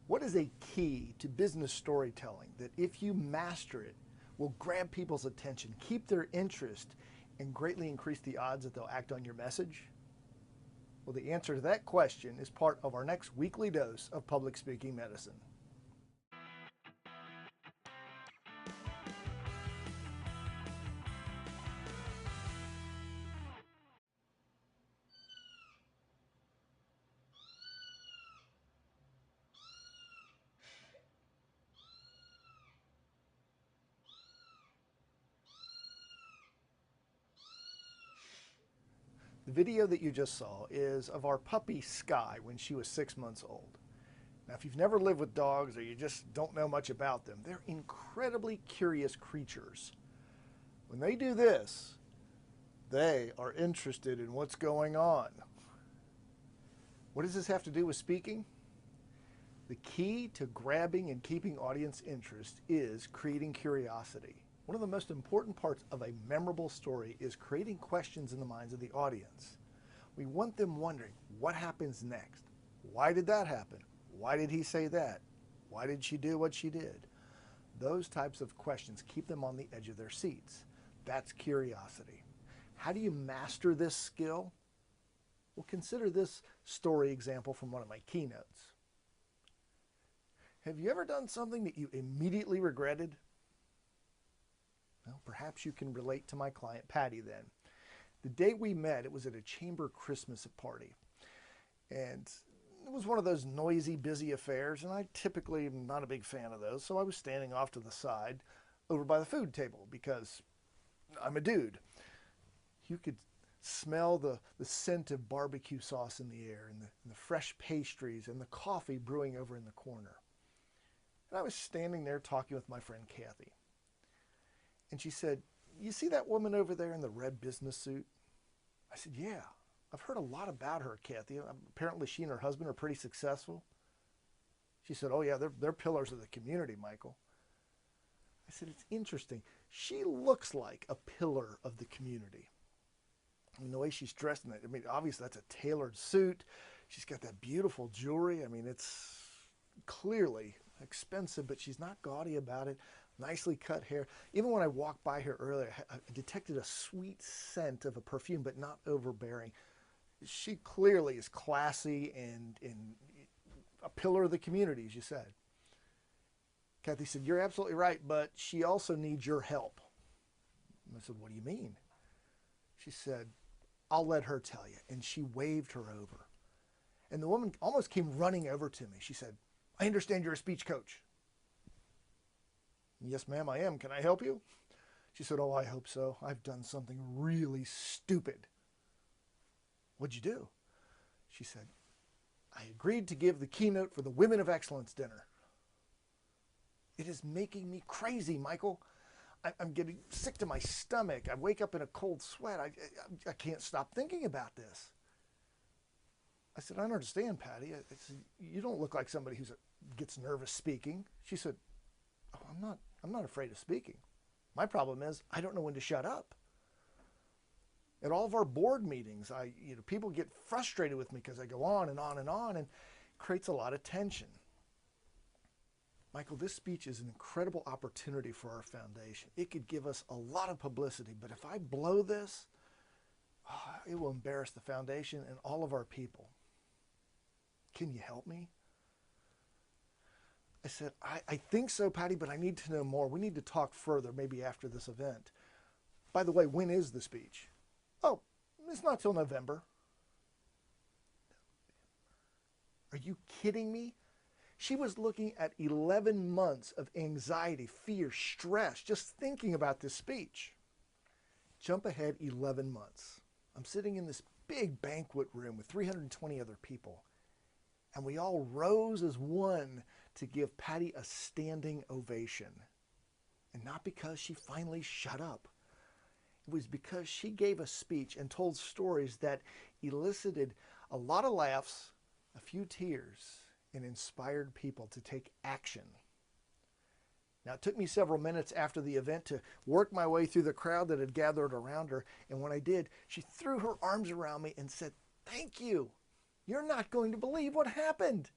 What is a key to business storytelling that, if you master it, will grab people's attention, keep their interest, and greatly increase the odds that they'll act on your message? Well, the answer to that question is part of our next weekly dose of public speaking medicine. The video that you just saw is of our puppy Sky when she was 6 months old. Now, if you've never lived with dogs or you just don't know much about them, they're incredibly curious creatures. When they do this, they are interested in what's going on. What does this have to do with speaking? The key to grabbing and keeping audience interest is creating curiosity. One of the most important parts of a memorable story is creating questions in the minds of the audience. We want them wondering, what happens next? Why did that happen? Why did he say that? Why did she do what she did? Those types of questions keep them on the edge of their seats. That's curiosity. How do you master this skill? Well, consider this story example from one of my keynotes. Have you ever done something that you immediately regretted? Well, perhaps you can relate to my client Patty then. The day we met, it was at a chamber Christmas party. And it was one of those noisy, busy affairs, and I typically am not a big fan of those, so I was standing off to the side over by the food table because I'm a dude. You could smell the scent of barbecue sauce in the air and the fresh pastries and the coffee brewing over in the corner. And I was standing there talking with my friend Kathy. And she said, "You see that woman over there in the red business suit?" I said, "Yeah, I've heard a lot about her, Kathy. Apparently she and her husband are pretty successful." She said, "Oh yeah, they're pillars of the community, Michael." I said, "It's interesting. She looks like a pillar of the community. I mean, the way she's dressed in it, I mean, obviously that's a tailored suit. She's got that beautiful jewelry. I mean, it's clearly expensive, but she's not gaudy about it. Nicely cut hair. Even when I walked by her earlier, I detected a sweet scent of a perfume, but not overbearing. She clearly is classy and a pillar of the community, as you said." Kathy said, "You're absolutely right, but she also needs your help." And I said, "What do you mean?" She said, "I'll let her tell you." And she waved her over. And the woman almost came running over to me. She said, "I understand you're a speech coach." "Yes, ma'am, I am. Can I help you?" She said, "Oh, I hope so. I've done something really stupid." "What'd you do?" She said, "I agreed to give the keynote for the Women of Excellence dinner." "It is making me crazy, Michael. I'm getting sick to my stomach. I wake up in a cold sweat. I can't stop thinking about this." I said, "I don't understand, Patty. I said, you don't look like somebody who gets nervous speaking." She said, "Oh, I'm not afraid of speaking. My problem is I don't know when to shut up. At all of our board meetings, people get frustrated with me because I go on and on and on, and it creates a lot of tension." Michael, this speech is an incredible opportunity for our foundation. It could give us a lot of publicity, but if I blow this, it will embarrass the foundation and all of our people. Can you help me? I said, I think so, Patty, but I need to know more. We need to talk further, maybe after this event. By the way, when is the speech? "Oh, it's not till November." Are you kidding me? She was looking at 11 months of anxiety, fear, stress, just thinking about this speech. Jump ahead 11 months. I'm sitting in this big banquet room with 320 other people, and we all rose as one to give Patty a standing ovation. And not because she finally shut up. It was because she gave a speech and told stories that elicited a lot of laughs, a few tears, and inspired people to take action. Now, it took me several minutes after the event to work my way through the crowd that had gathered around her, and when I did, she threw her arms around me and said, "Thank you. You're not going to believe what happened."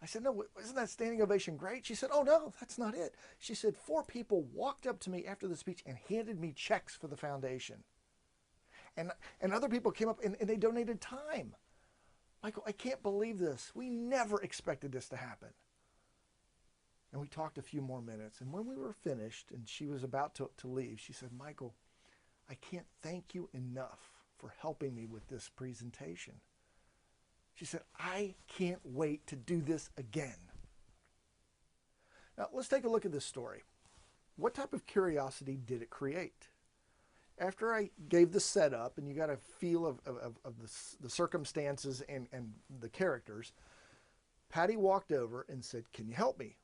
I said, no, isn't that standing ovation great? She said, oh, no, that's not it. She said, 4 people walked up to me after the speech and handed me checks for the foundation. And, and other people came up and they donated time. Michael, I can't believe this. We never expected this to happen. And we talked a few more minutes. And when we were finished and she was about to leave, she said, Michael, I can't thank you enough for helping me with this presentation. She said, I can't wait to do this again. Now, let's take a look at this story. What type of curiosity did it create? After I gave the setup and you got a feel of the circumstances and the characters, Patty walked over and said, can you help me?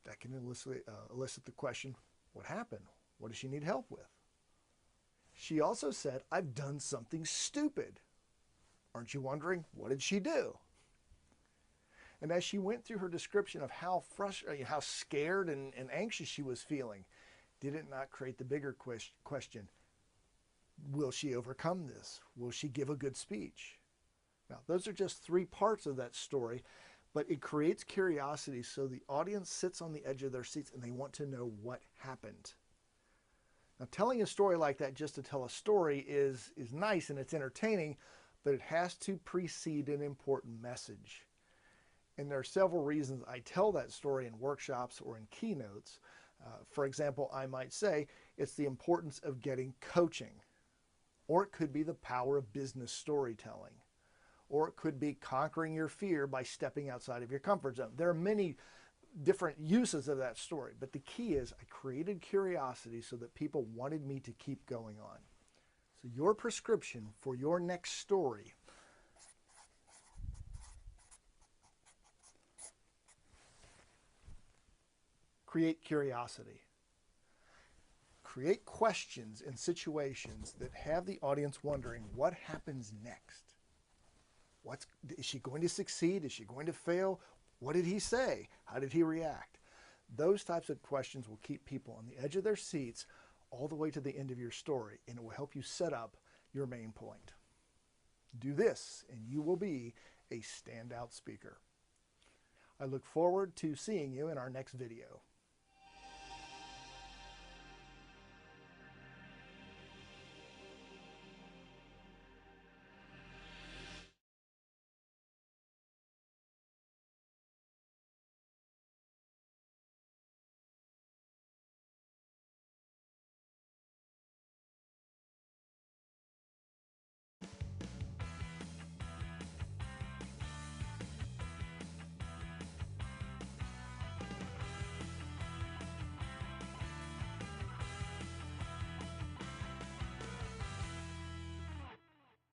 That can elicit the question, what happened? What does she need help with? She also said, I've done something stupid. Aren't you wondering, what did she do? And as she went through her description of how frustrated, how scared and anxious she was feeling, did it not create the bigger question, will she overcome this? Will she give a good speech? Now, those are just 3 parts of that story, but it creates curiosity so the audience sits on the edge of their seats and they want to know what happened. Now, telling a story like that just to tell a story is nice and it's entertaining, but it has to precede an important message. And there are several reasons I tell that story in workshops or in keynotes. For example, I might say it's the importance of getting coaching, or it could be the power of business storytelling, or it could be conquering your fear by stepping outside of your comfort zone. There are many different uses of that story, but the key is I created curiosity so that people wanted me to keep going on. So your prescription for your next story: create curiosity. Create questions and situations that have the audience wondering what happens next. Is she going to succeed? Is she going to fail? What did he say? How did he react? Those types of questions will keep people on the edge of their seats all the way to the end of your story, and it will help you set up your main point. Do this, and you will be a standout speaker. I look forward to seeing you in our next video.